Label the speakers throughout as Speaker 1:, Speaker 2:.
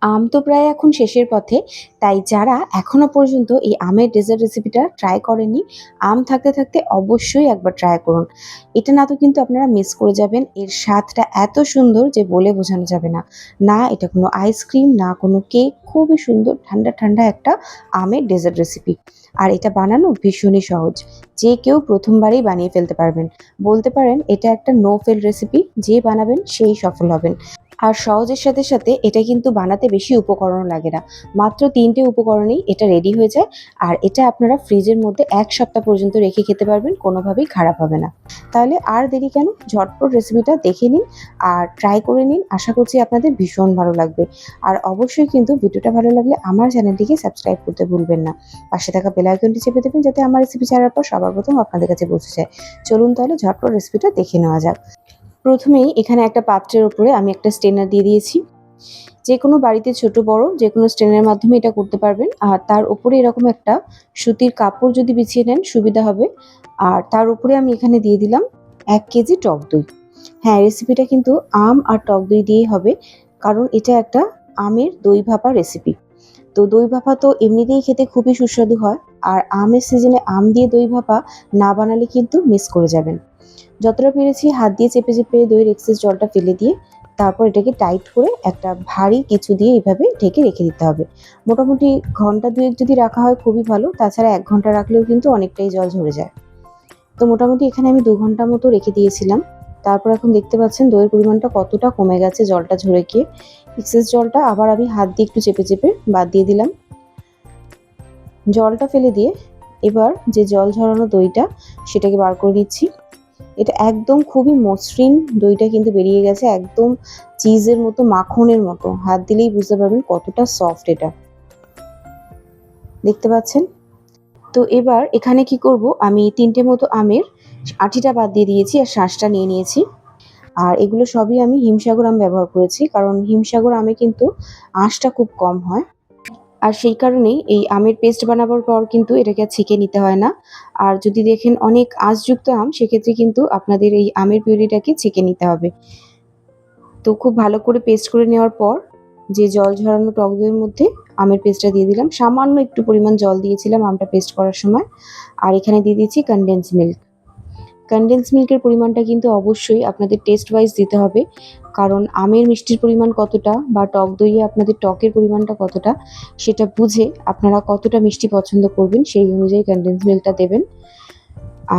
Speaker 1: আম তো প্রায় এখন শেষের পথে। তাই যারা এখনো পর্যন্ত এই আমের ডেজার্ট রেসিপিটা ট্রাই করেননি, আম থাকতে, থাকতে অবশ্যই একবার ট্রাই করুন। এটা না তো কিন্তু আপনারা মিস করে যাবেন। এর স্বাদটা এত সুন্দর যে বলে বোঝানো যাবে না। না এটা কোনো আইসক্রিম, না কোনো কেক, খুবই সুন্দর ঠান্ডা, ঠান্ডা একটা আমের ডেজার্ট রেসিপি। আর এটা বানানো ভীষণই সহজ। যে কেউ ১ম বারেই বানিয়ে ফেলতে পারবেন। বলতে পারেন এটা একটা নো ফেল রেসিপি। যে বানাবেন সেই সফল হবেন। আর সহজের সাথে, সাথে এটা কিন্তু বানাতে বেশি উপকরণও লাগে না। মাত্র ৩ টে উপকরণেই এটা রেডি হয়ে যায়। আর এটা আপনারা ফ্রিজের মধ্যে ১ সপ্তাহ পর্যন্ত রেখে খেতে পারবেন, কোনোভাবেই খারাপ হবে না। তাহলে আর দেরি কেন? ঝটপট রেসিপিটা দেখে নিন আর ট্রাই করে নিন। আশা করছি আপনাদের ভীষণ ভালো লাগবে। আর অবশ্যই কিন্তু ভিডিওটা ভালো লাগলে আমার চ্যানেলটিকে সাবস্ক্রাইব করতে ভুলবেন না। পাশে থাকা বেল আইকনটি চেপে দেবেন যাতে আমার রেসিপি ছাড়ার পর সবার প্রথম আপনাদের কাছে পৌঁছে যায়। চলুন তাহলে ঝটপট রেসিপিটা দেখে নেওয়া যাক। প্রথমেই এখানে একটা পাত্রের উপরে আমি একটা স্ট্রেনার দিয়ে দিয়েছি। যেকোনো বাড়িতে ছোট বড় যেকোনো স্ট্রেনারের মাধ্যমে এটা করতে পারবেন। আর তার উপরে এরকম একটা সুতির কাপড় যদি বিছিয়ে নেন সুবিধা হবে। আর তার উপরে আমি এখানে দিয়ে দিলাম ১ কেজি টক দই। হ্যাঁ, রেসিপিটা কিন্তু আম আর টক দই দিয়েই হবে। কারণ এটা একটা আমের দই ভাপা রেসিপি। তো দই ভাপা তো এমনিতেই খেতে খুবই সুস্বাদু হয়। আর আমের সিজনে আম দিয়ে দই ভাপা না বানালে কিন্তু মিস করে যাবেন। যতটা পেরেছি হাত দিয়ে চেপে, চেপে দইয়ের এক্সেস জলটা ফেলে দিয়ে তারপর এটাকে টাইট করে একটা ভারী কিছু দিয়ে এভাবে ঢেকে রেখে দিতে হবে। মোটামুটি ঘন্টা ২ এক যদি রাখা হয় খুবই ভালো। তাছাড়া ১ ঘন্টা রাখলেও কিন্তু অনেকটাই জল ঝরে যায়। তো মোটামুটি এখানে আমি ২ ঘন্টা মতো রেখে দিয়েছিলাম। তারপর এখন দেখতে পাচ্ছেন দইয়ের পরিমাণটা কতটা কমে গেছে জলটা ঝরে গিয়ে। এক্সেস জলটা আবার আমি হাত দিয়ে একটু চেপে, চেপে বাদ দিয়ে দিলাম। জলটা ফেলে দিয়ে এবার যে জল ঝরানো দইটা সেটাকে বার করে নিচ্ছি। এটা একদম খুবই মসৃণ দইটা কিন্তু বেরিয়ে গেছে। একদম চিজের মতো, মাখনের মতো। হাত দিলেই বুঝতে পারবেন কতটা সফট এটা। দেখতে পাচ্ছেন? তো এবার এখানে কি করব, আমি ৩ টে মতো আমের আটিটা বাদ দিয়ে দিয়েছি আর শাঁসটা নিয়ে নিয়েছি। আর এগুলো সবই আমি হিমসাগর আম ব্যবহার করেছি। কারণ হিমসাগর আমে কিন্তু আঁশটা খুব কম হয়। আর সেই কারণেই এই আমের পেস্ট বানাবার পর কিন্তু এটাকে আর ছেঁকে নিতে হয় না। আর যদি দেখেন অনেক আঁশযুক্ত আম সেক্ষেত্রে কিন্তু আপনাদের এই আমের পিউরিটাকে ছেঁকে নিতে হবে। তো খুব ভালো করে পেস্ট করে নেওয়ার পর যে জল ঝরানো টক দইয়ের মধ্যে আমের পেস্টটা দিয়ে দিলাম। সামান্য একটু পরিমাণ জল দিয়েছিলাম আমটা পেস্ট করার সময়। আর এখানে দিয়ে দিচ্ছি কনডেন্স মিল্ক। কনডেন্স মিল্কের পরিমাণটা কিন্তু অবশ্যই আপনাদের টেস্ট ওয়াইজ দিতে হবে। কারণ আমের মিষ্টির পরিমাণ কতটা বা টক দইয়ে আপনাদের টকের পরিমাণটা কতটা সেটা বুঝে আপনারা কতটা মিষ্টি পছন্দ করবেন সেই অনুযায়ী কনডেন্স মিল্কটা দেবেন।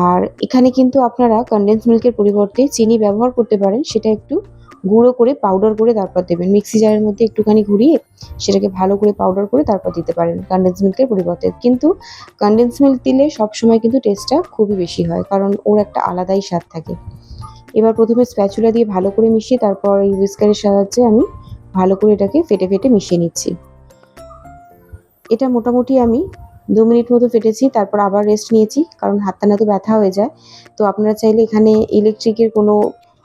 Speaker 1: আর এখানে কিন্তু আপনারা কনডেন্স মিল্কের পরিবর্তে চিনি ব্যবহার করতে পারেন। সেটা একটু গুঁড়ো করে পাউডার করে তারপর দেবেন। মিক্সি জারের মধ্যে একটুখানি ঘুরিয়ে সেটাকে ভালো করে পাউডার করে তারপর দিতে পারেন কনডেন্স মিল্কের পরিবর্তে। কিন্তু কনডেন্স মিল্ক দিলে সবসময় কিন্তু টেস্টটা খুবই বেশি হয়। কারণ ওর একটা আলাদাই স্বাদ থাকে। এবার ১ম এ স্প্যাচুলা দিয়ে ভালো করে মিশিয়ে তারপর এই হুইস্কারের সাহায্যে আমি ভালো করে এটাকে ফেটে, ফেটে মিশিয়ে নিচ্ছি। এটা মোটামুটি আমি ২ মিনিট মতো ফেটেছি। তারপর আবার রেস্ট নিয়েছি। কারণ হাতটা না তো ব্যথা হয়ে যায়। তো আপনারা চাইলে এখানে ইলেকট্রিকের কোনো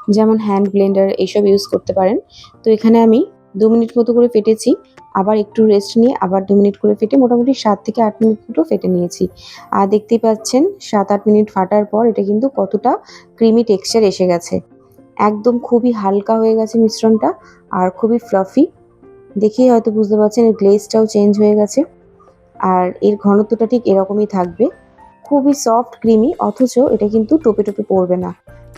Speaker 1: যেমন হ্যান্ড ব্লেন্ডার এসব ইউজ করতে পারেন। তো এখানে আমি ২ মিনিট মতো করে ফেটেছি। আবার একটু রেস্ট নিয়ে আবার ২ মিনিট করে ফেটে মোটামুটি ৭ থেকে ৮ মিনিট মতো ফেটে নিয়েছি। আর দেখতেই পাচ্ছেন ৭-৮ মিনিট ফাটার পর এটা কিন্তু কতটা ক্রিমি টেক্সচার এসে গেছে। একদম খুবই হালকা হয়ে গেছে মিশ্রণটা আর খুবই ফ্লাফি। দেখেই হয়তো বুঝতে পারছেন এর গ্লেজটাও চেঞ্জ হয়ে গেছে। আর এর ঘনত্বটা ঠিক এরকমই থাকবে। খুবই সফট ক্রিমি অথচ এটা কিন্তু টোপে, টোপে পড়বে না।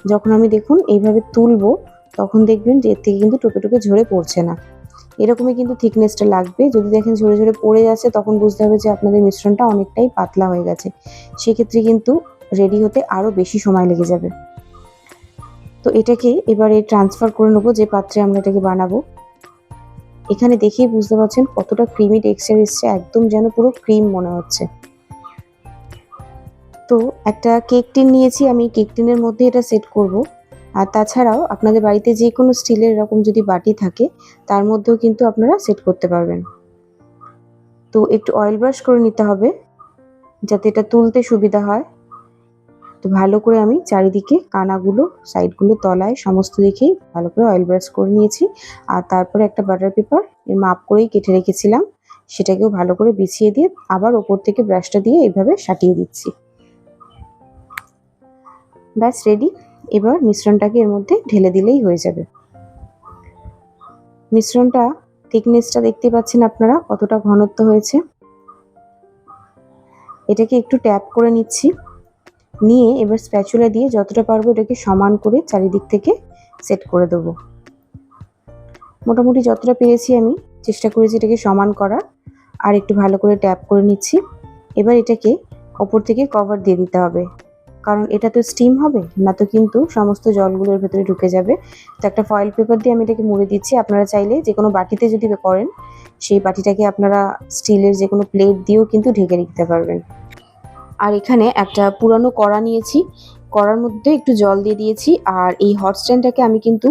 Speaker 1: যখন আমি দেখুন এইভাবে তুলবো তখন দেখবেন যে এর থেকে কিন্তু টোপে, টোপে ঝরে পড়ছে না। এরকমই কিন্তু থিকনেসটা লাগবে। যদি দেখেন ঝরে, ঝরে পড়ে যাচ্ছে তখন বুঝতে হবে যে আপনাদের মিশ্রণটা অনেকটাই পাতলা হয়ে গেছে। সেক্ষেত্রে কিন্তু রেডি হতে আরও বেশি সময় লেগে যাবে। তো এটাকে এবারে ট্রান্সফার করে নেবো যে পাত্রে আমরা এটাকে বানাবো। এখানে দেখেই বুঝতে পারছেন কতটা ক্রিমি টেক্সচার এসছে, একদম যেন পুরো ক্রিম মনে হচ্ছে। তো একটা কেক টিন নিয়েছি আমি, কেক টিনের মধ্যে এটা সেট করব। আর তাছাড়াও আপনাদের বাড়িতে যে কোনো স্টিলের এরকম যদি বাটি থাকে তার মধ্যেও কিন্তু আপনারা সেট করতে পারবেন। তো একটু অয়েল ব্রাশ করে নিতে হবে যাতে এটা তুলতে সুবিধা হয়। তো ভালো করে আমি চারিদিকে কানাগুলো, সাইডগুলো, তলায় সমস্ত দিকেই ভালো করে অয়েল ব্রাশ করে নিয়েছি। আর তারপরে একটা বাটার পেপার এর মাপ করেই কেটে রেখেছিলাম সেটাকেও ভালো করে বিছিয়ে দিয়ে আবার ওপর থেকে ব্রাশটা দিয়ে এইভাবে সাটিয়ে দিচ্ছি। ব্যাস রেডি। এবার মিশ্রণটাকে এর মধ্যে ঢেলে দিলেই হয়ে যাবে। মিশ্রণটা থিকনেসটা দেখতে পাচ্ছেন আপনারা কতটা ঘনত্ব হয়েছে। এটাকে একটু ট্যাপ করে নিচ্ছি, নিয়ে এবার স্প্যাচুলা দিয়ে যতটা পারবো এটাকে সমান করে চারিদিক থেকে সেট করে দেবো। মোটামুটি যতটা পেরেছি আমি চেষ্টা করেছি এটাকে সমান করার। আর একটু ভালো করে ট্যাপ করে নিচ্ছি। এবার এটাকে ওপর থেকে কভার দিয়ে দিতে হবে, কারণ এটা তো স্টিম হবে না, তো কিন্তু সমস্ত জলগুলোর ভেতরে ঢুকে যাবে। তো একটা ফয়েল পেপার দিয়ে আমি এটাকে মুড়ে দিচ্ছি। আপনারা চাইলে যে কোনো বাটিতে যদি করেন, সেই বাটিটাকে আপনারা স্টিলের যে কোনো প্লেট দিয়েও কিন্তু ঢেকে রাখতে পারবেন। আর এখানে একটা পুরানো কড়া নিয়েছি, কড়ার মধ্যে একটু জল দিয়ে দিয়েছি। আর এই হট স্ট্যান্ডটাকে আমি কিন্তু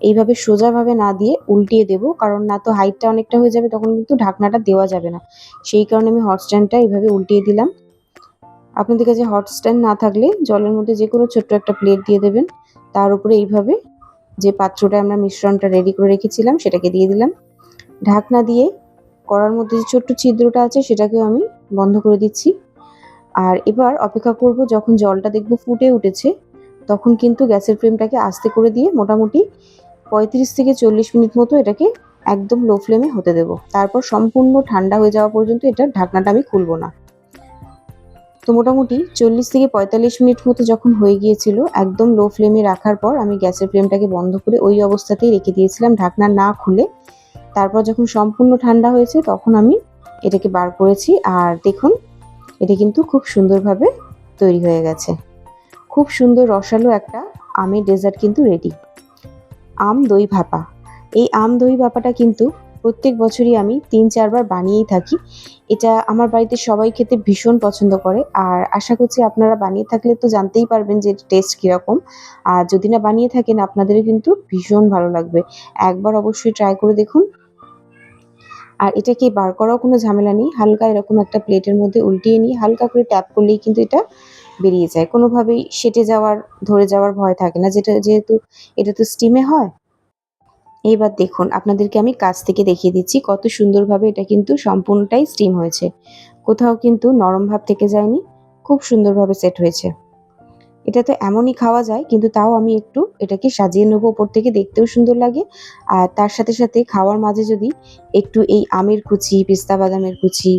Speaker 1: এইভাবে সোজাভাবে না দিয়ে উল্টিয়ে দেব, কারণ না তো হাইটটা অনেকটা হয়ে যাবে, তখন কিন্তু ঢাকনাটা দেওয়া যাবে না। সেই কারণে আমি হট স্ট্যান্ডটা এইভাবে উল্টিয়ে দিলাম। আপনাদের কাছে হট স্ট্যান্ড না থাকলে জলের মধ্যে যে কোনো ছোট্ট একটা প্লেট দিয়ে দেবেন, তার উপরে এইভাবে যে পাত্রটা আমরা মিশ্রণটা রেডি করে রেখেছিলাম সেটাকে দিয়ে দিলাম। ঢাকনা দিয়ে কড়ার মধ্যে যে ছোট্ট ছিদ্রটা আছে সেটাকেও আমি বন্ধ করে দিচ্ছি। আর এবার অপেক্ষা করব, যখন জলটা দেখব ফুটে উঠেছে তখন কিন্তু গ্যাসের ফ্লেমটাকে আস্তে করে দিয়ে মোটামুটি 35 থেকে 40 মিনিট মতো এটাকে একদম লো ফ্লেমে হতে দেব। তারপর সম্পূর্ণ ঠান্ডা হয়ে যাওয়া পর্যন্ত এটার ঢাকনাটা আমি খুলব না। তো মোটামুটি 40 থেকে 45 মিনিট মতো যখন হয়ে গিয়েছিল, একদম লো ফ্লেমে রাখার পর আমি গ্যাসের ফ্লেমটাকে বন্ধ করে ওই অবস্থাতেই রেখে দিয়েছিলাম, ঢাকনা না খুলে। তারপর যখন সম্পূর্ণ ঠান্ডা হয়েছে তখন আমি এটাকে বার করেছি। আর দেখুন, এটা কিন্তু খুব সুন্দরভাবে তৈরি হয়ে গেছে। খুব সুন্দর রসালো একটা আমের ডেজার্ট কিন্তু রেডি। আম দই ভাপা। এই আম দই ভাপাটা কিন্তু প্রত্যেক বছরই আমি ৩-৪ বার বানিয়েই থাকি। এটা আমার বাড়িতে সবাই খেতে ভীষণ পছন্দ করে। আর আশা করছি আপনারা বানিয়ে থাকলে তো জানতেই পারবেন যে টেস্ট কীরকম। আর যদি না বানিয়ে থাকেন আপনাদেরও কিন্তু ভীষণ ভালো লাগবে। একবার অবশ্যই ট্রাই করে দেখুন। আর এটাকে বার করাও কোনো ঝামেলা নেই। হালকা এরকম একটা প্লেটের মধ্যে উল্টিয়ে নিয়ে হালকা করে ট্যাপ করলেই কিন্তু এটা বেরিয়ে যায়। কোনোভাবেই সেঁটে যাওয়ার, ধরে যাওয়ার ভয় থাকে না, যেহেতু এটা তো স্টিমে হয়। এইবার দেখুন, আপনাদেরকে আমি কাছ থেকে দেখিয়ে দিচ্ছি কত সুন্দরভাবে এটা কিন্তু সম্পূর্ণটাই স্টিম হয়েছে। কোথাও কিন্তু নরম ভাব থেকে যায়নি, খুব সুন্দরভাবে সেট হয়েছে। এটা তো এমনই খাওয়া যায়, কিন্তু তাও আমি একটু এটাকে সাজিয়ে নেবো ওপর থেকে, দেখতেও সুন্দর লাগে। আর তার সাথে সাথে খাওয়ার মাঝে যদি একটু এই আমের কুচি, পেস্তা বাদামের কুচি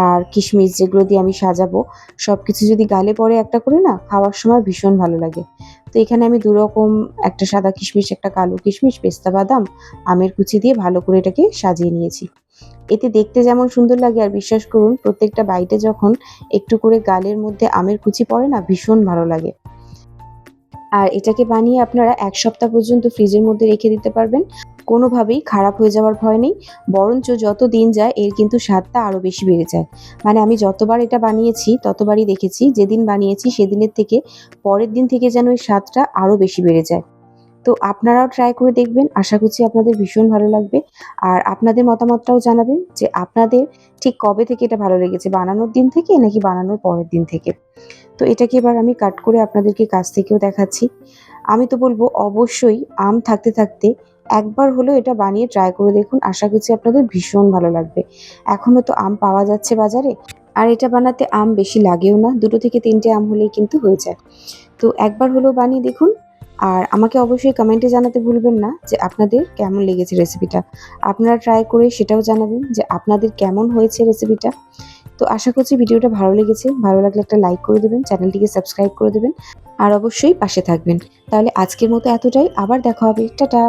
Speaker 1: আর কিশমিশ যেগুলো দিয়ে আমি সাজাবো, সবকিছু যদি গালে পড়ে একটা করে, না খাওয়ার সময় ভীষণ ভালো লাগে। তো এখানে আমি ২ রকম, একটা সাদা কিশমিশ, একটা কালো কিশমিশ, পেস্তা বাদাম, আমের কুচি দিয়ে ভালো করে এটাকে সাজিয়ে নিয়েছি। এতে দেখতে যেমন সুন্দর লাগে, আর বিশ্বাস করুন প্রত্যেকটা বাইটে যখন একটু করে গালের মধ্যে আমের কুচি পড়ে না, ভীষণ ভালো লাগে। আর এটাকে বানিয়ে আপনারা ১ সপ্তাহ পর্যন্ত ফ্রিজের মধ্যে রেখে দিতে পারবেন। কোনোভাবেই খারাপ হয়ে যাওয়ার ভয় নেই। বরঞ্চ যত দিন যায় এর কিন্তু স্বাদটা আরও বেশি বেড়ে যায়। মানে আমি যতবার এটা বানিয়েছি ততবারই দেখেছি, যেদিন বানিয়েছি সেদিনের থেকে পরের দিন থেকে যেন এর স্বাদটা আরও বেশি বেড়ে যায়। তো আপনারাও ট্রাই করে দেখবেন। আশা করছি আপনাদের ভীষণ ভালো লাগবে। আর আপনাদের মতামতটাও জানাবেন যে আপনাদের ঠিক কবে থেকে এটা ভালো লেগেছে, বানানোর দিন থেকে নাকি বানানোর পরের দিন থেকে। তো এটাকে এবার আমি কাট করে আপনাদেরকে কাছ থেকেও দেখাচ্ছি। আমি তো বলব অবশ্যই আম থাকতে থাকতে একবার হলেও এটা বানিয়ে ট্রাই করে দেখুন। আশা করছি আপনাদের ভীষণ ভালো লাগবে। এখনও তো আম পাওয়া যাচ্ছে বাজারে। আর এটা বানাতে আম বেশি লাগেও না। ২ থেকে ৩টে আম হলেই কিন্তু হয়ে যায়। তো একবার হলেও বানিয়ে দেখুন। আর আমাকে অবশ্যই কমেন্টে জানাতে ভুলবেন না যে আপনাদের কেমন লেগেছে রেসিপিটা। আপনারা ট্রাই করে সেটাও জানাবেন যে আপনাদের কেমন হয়েছে রেসিপিটা। তো আশা করছি ভিডিওটা ভালো লেগেছে। ভালো লাগলে একটা লাইক করে দেবেন, চ্যানেলটিকে সাবস্ক্রাইব করে দেবেন। আর অবশ্যই পাশে থাকবেন। তাহলে আজকের মতো এতটাই। আবার দেখা হবে। টাটা।